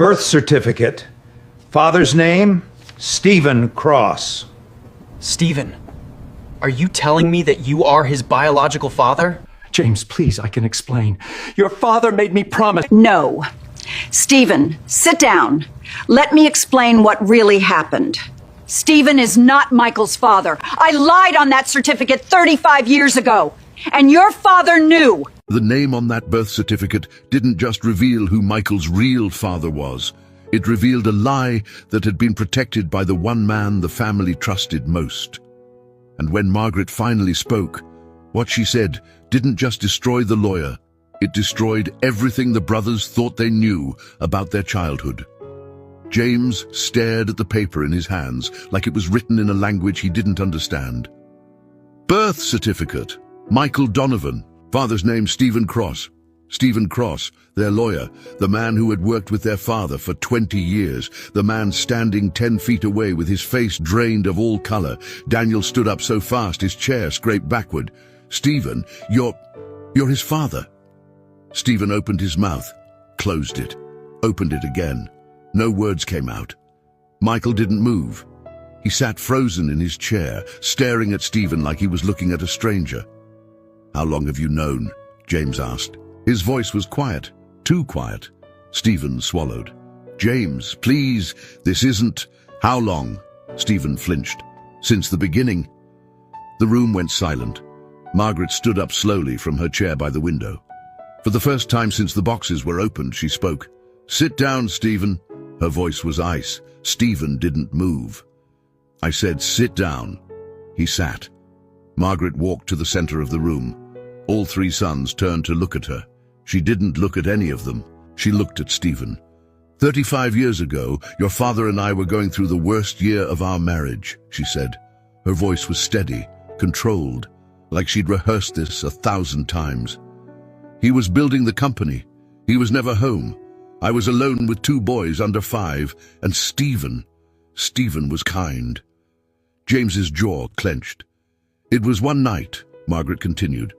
Birth certificate. Father's name, Stephen Cross. Stephen, are you telling me that you are his biological father? James, please, I can explain. Your father made me promise. No. Stephen, sit down. Let me explain what really happened. Stephen is not Michael's father. I lied on that certificate 35 years ago. And your father knew. The name on that birth certificate didn't just reveal who Michael's real father was. It revealed a lie that had been protected by the one man the family trusted most. And when Margaret finally spoke, what she said didn't just destroy the lawyer. It destroyed everything the brothers thought they knew about their childhood. James stared at the paper in his hands like it was written in a language he didn't understand. Birth certificate. Michael Donovan. Father's name Stephen Cross. Stephen Cross, their lawyer, the man who had worked with their father for 20 years, the man standing 10 feet away with his face drained of all color. Daniel stood up so fast his chair scraped backward. Stephen, you're his father. Stephen opened his mouth, closed it, opened it again. No words came out. Michael didn't move. He sat frozen in his chair, staring at Stephen like he was looking at a stranger. How long have you known? James asked. His voice was quiet, too quiet. Stephen swallowed. James, please, this isn't... How long? Stephen flinched. Since the beginning. The room went silent. Margaret stood up slowly from her chair by the window. For the first time since the boxes were opened, she spoke. Sit down, Stephen. Her voice was ice. Stephen didn't move. I said, sit down. He sat. Margaret walked to the center of the room. All three sons turned to look at her. She didn't look at any of them. She looked at Stephen. 35 years ago, your father and I were going through the worst year of our marriage, she said. Her voice was steady, controlled, like she'd rehearsed this 1,000 times. He was building the company. He was never home. I was alone with 2 boys under 5, and Stephen was kind. James's jaw clenched. It was one night, Margaret continued.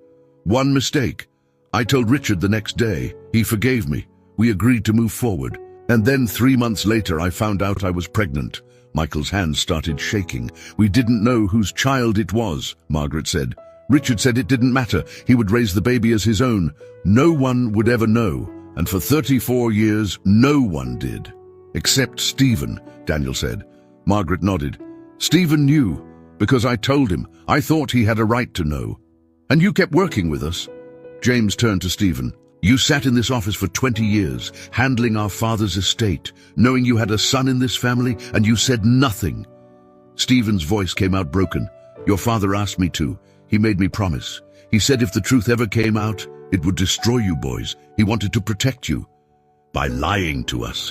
One mistake. I told Richard the next day. He forgave me. We agreed to move forward. And then 3 months later, I found out I was pregnant. Michael's hands started shaking. We didn't know whose child it was, Margaret said. Richard said it didn't matter. He would raise the baby as his own. No one would ever know. And for 34 years, no one did. Except Stephen, Daniel said. Margaret nodded. Stephen knew, because I told him. I thought he had a right to know. And you kept working with us. James turned to Stephen. You sat in this office for 20 years, handling our father's estate, knowing you had a son in this family, and you said nothing. Stephen's voice came out broken. Your father asked me to. He made me promise. He said if the truth ever came out, it would destroy you boys. He wanted to protect you. By lying to us.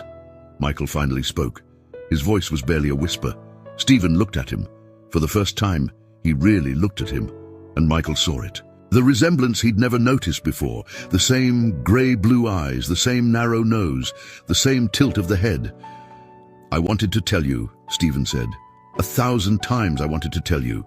Michael finally spoke. His voice was barely a whisper. Stephen looked at him. For the first time, he really looked at him. And Michael saw it. The resemblance he'd never noticed before. The same grey-blue eyes, the same narrow nose, the same tilt of the head. I wanted to tell you, Stephen said. 1,000 times I wanted to tell you.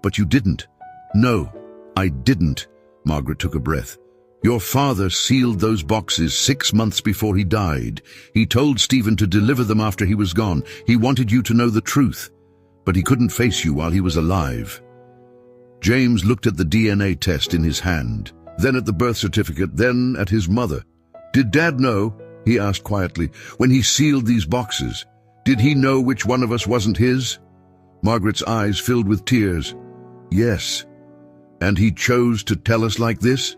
But you didn't. No, I didn't. Margaret took a breath. Your father sealed those boxes 6 months before he died. He told Stephen to deliver them after he was gone. He wanted you to know the truth. But he couldn't face you while he was alive. James looked at the DNA test in his hand, then at the birth certificate, then at his mother. Did Dad know, he asked quietly, when he sealed these boxes? Did he know which one of us wasn't his? Margaret's eyes filled with tears. Yes. And he chose to tell us like this?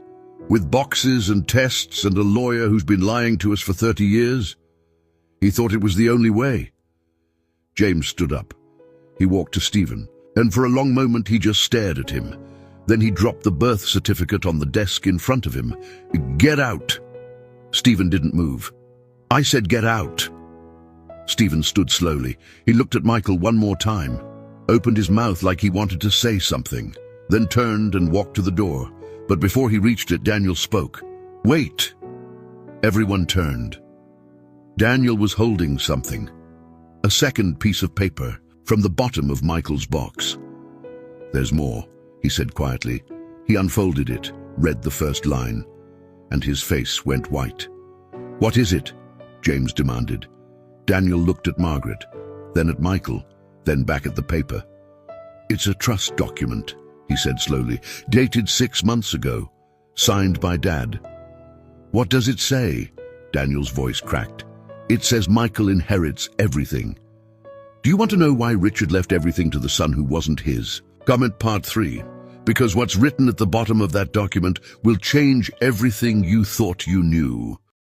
With boxes and tests and a lawyer who's been lying to us for 30 years? He thought it was the only way. James stood up. He walked to Stephen. And for a long moment he just stared at him. Then he dropped the birth certificate on the desk in front of him. Get out. Stephen didn't move. I said get out. Stephen stood slowly. He looked at Michael one more time, opened his mouth like he wanted to say something, then turned and walked to the door. But before he reached it, Daniel spoke. Wait. Everyone turned. Daniel was holding something. A second piece of paper. From the bottom of Michael's box. There's more, he said quietly. He unfolded it, read the first line, and his face went white. What is it? James demanded. Daniel looked at Margaret, then at Michael, then back at the paper. It's a trust document, he said slowly, dated 6 months ago, signed by Dad. What does it say? Daniel's voice cracked. It says Michael inherits everything. Do you want to know why Richard left everything to the son who wasn't his? Comment part 3. Because what's written at the bottom of that document will change everything you thought you knew.